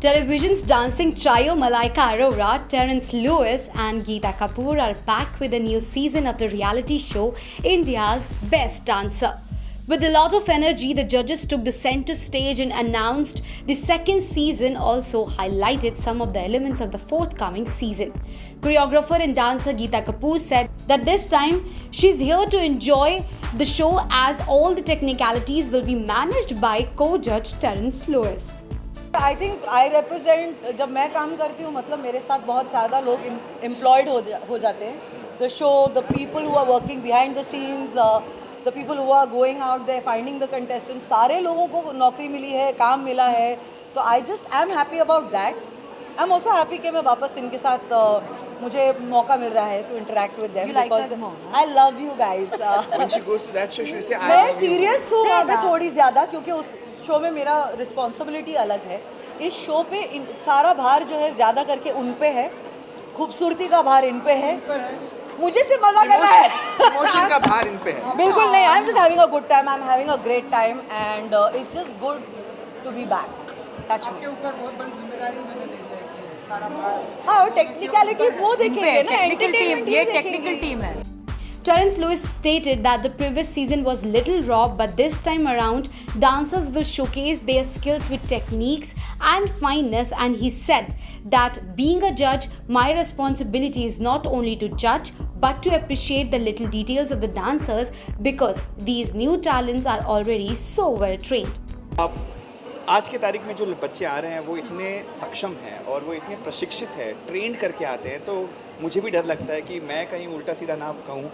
Television's dancing trio Malaika Arora, Terence Lewis and Geeta Kapoor are back with a new season of the reality show India's Best Dancer. With a lot of energy, the judges took the center stage and announced the second season, also highlighted some of the elements of the forthcoming season. Choreographer and dancer Geeta Kapoor said that this time she's here to enjoy the show as all the technicalities will be managed by co-judge Terence Lewis. I think I represent, जब मैं काम करती हूँ मतलब मेरे साथ बहुत ज़्यादा लोग एम्प्लॉयड हो जाते हैं. The show, the people who are working behind the scenes, the people who are going out there finding the contestant, सारे लोगों को नौकरी मिली है, काम मिला है. तो I just I am happy about that. I am also happy कि मैं वापस इनके साथ मुझे मौका मिल रहा है to interact with them because I love you guys. When she goes to that show, she'll say, I मैं love you. सीरियस हूँ वहाँ पे थोड़ी ज़्यादा, क्योंकि उस शो में मेरा रिस्पॉन्सिबिलिटी अलग है. इस शो पे सारा भार जो है ज़्यादा करके उन पे है, खूबसूरती का भार इन पे है. मुझे से मजा कर रहा है. इमोशन का भार इन पे है. बिल्कुल नहीं. I am just having a good time. I am having a great time and it's just good to be back. Touch आपके ऊपर बहुत बड़ी जिम्मेदारी मैंने दी है कि सारा भार. हाँ, टेक्निकलिटीज वो देखेंगे ना, टेक्निकल टीम, ये टेक्निकल टीम है. Terence Lewis stated that the previous season was little raw, but this time around, dancers will showcase their skills with techniques and fineness. And he said that being a judge, my responsibility is not only to judge, but to appreciate the little details of the dancers because these new talents are already so well trained. आज के तारीख में जो बच्चे आ रहे हैं वो इतने सक्षम हैं और वो इतने प्रशिक्षित हैं, ट्रेंड करके आते हैं. तो मुझे भी डर लगता है कि मैं कहीं उल्टा सीधा ना कहूँ.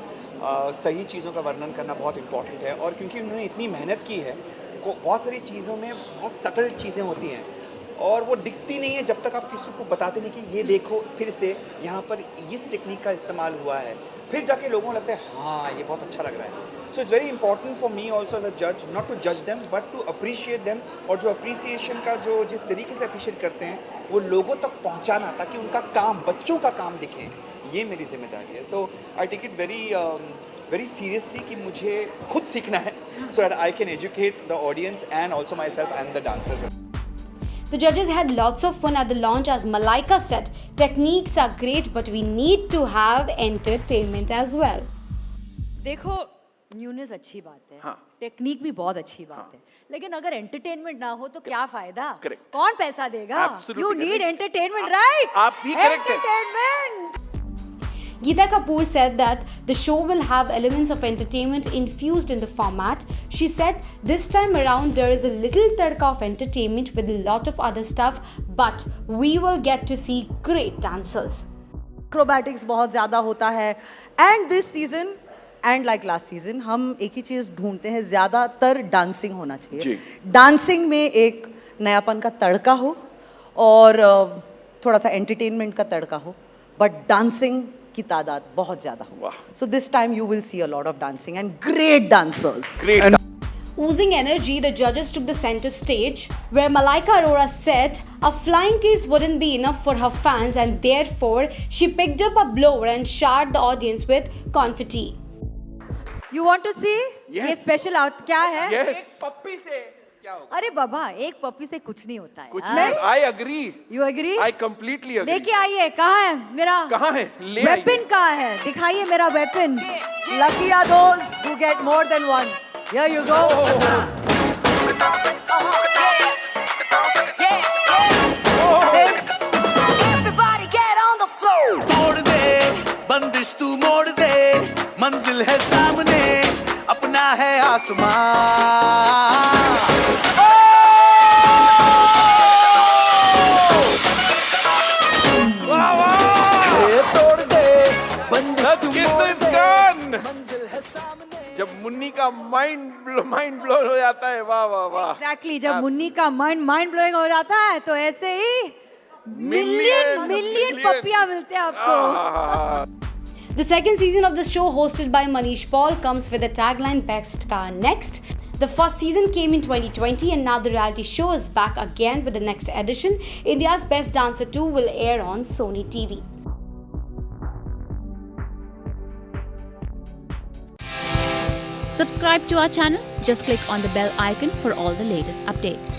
सही चीज़ों का वर्णन करना बहुत इम्पॉर्टेंट है. और क्योंकि उन्होंने इतनी मेहनत की है, बहुत सारी चीज़ों में बहुत सटल चीज़ें होती हैं और वो दिखती नहीं है जब तक आप किसी को बताते नहीं कि ये देखो फिर से यहाँ पर इस टेक्निक का इस्तेमाल हुआ है. फिर जाके लोगों को लगता है हाँ ये बहुत अच्छा लग रहा है. So it's very important for me also as a जज नॉट टू जज them but to appreciate them. और जो अप्रिसिएशन का जो जिस तरीके से अप्रिशिएट करते हैं वो लोगों तक पहुँचाना ताकि उनका काम, बच्चों का काम दिखे, ये मेरी जिम्मेदारी है. So I take it very seriously कि मुझे खुद सीखना है so that I can educate the audience and also myself and the dancers. The judges had lots of fun at the launch as Malaika said, techniques are great but we need to have entertainment as well. देखो, newness अच्छी बात है, हाँ. Technique भी बहुत अच्छी बात है, लेकिन अगर एंटरटेनमेंट ना हो तो क्या फायदा? Correct. कौन पैसा देगा? Absolutely you need correct. Entertainment, right? आप भी correct है. Entertainment. Geeta Kapoor said that the show will have elements of entertainment infused in the format. She said this time around there is a little tadka of entertainment with a lot of other stuff, but we will get to see great dancers. Acrobatics बहुत ज़्यादा होता है. And this season and like last season हम एक ही चीज़ ढूंढते हैं, ज़्यादातर dancing होना चाहिए. डांसिंग में एक नयापन का तड़का हो और थोड़ा सा एंटरटेनमेंट का तड़का हो, बट डांसिंग की तादाद बहुत ज़्यादा हो. So this time you will see a lot of dancing and great dancers. Oozing energy, the judges took the center stage, where Malaika Arora said a flying kiss wouldn't be enough for her fans and therefore she picked up a blower and showered the audience with confetti. You want to see? Yes. ये special out क्या है? Yes. पप्पी से क्या होगा? अरे बाबा, एक puppy से कुछ नहीं होता है. कुछ नहीं. I agree. You agree? I completely agree. लेके आइए. कहाँ है मेरा? कहाँ है? ले आइए. वेपन कहाँ है? दिखाइए मेरा weapon. Lucky are those who get more than one. Here you go. Everybody get on the floor. तोड़ दे बंदिश तू मोड़ दे, मंजिल है सामने, अपना है आसमान. तोड़ दे बंदिश तू मोड़ दे, मंजिल है सामने. जब मुन्नी का माइंड ब्लो हो जाता है, वाह वाह वाह. Exactly, जब मुन्नी का माइंड ब्लोइंग हो जाता है तो ऐसे ही मिलियन पपियां मिलते हैं आपको. The second season of the show, hosted by Manish Paul, comes with the tagline Best Car Next. The first season came in 2020 and now the reality show is back again with the next edition. India's Best Dancer 2 will air on Sony TV. Subscribe to our channel. Just click on the bell icon for all the latest updates.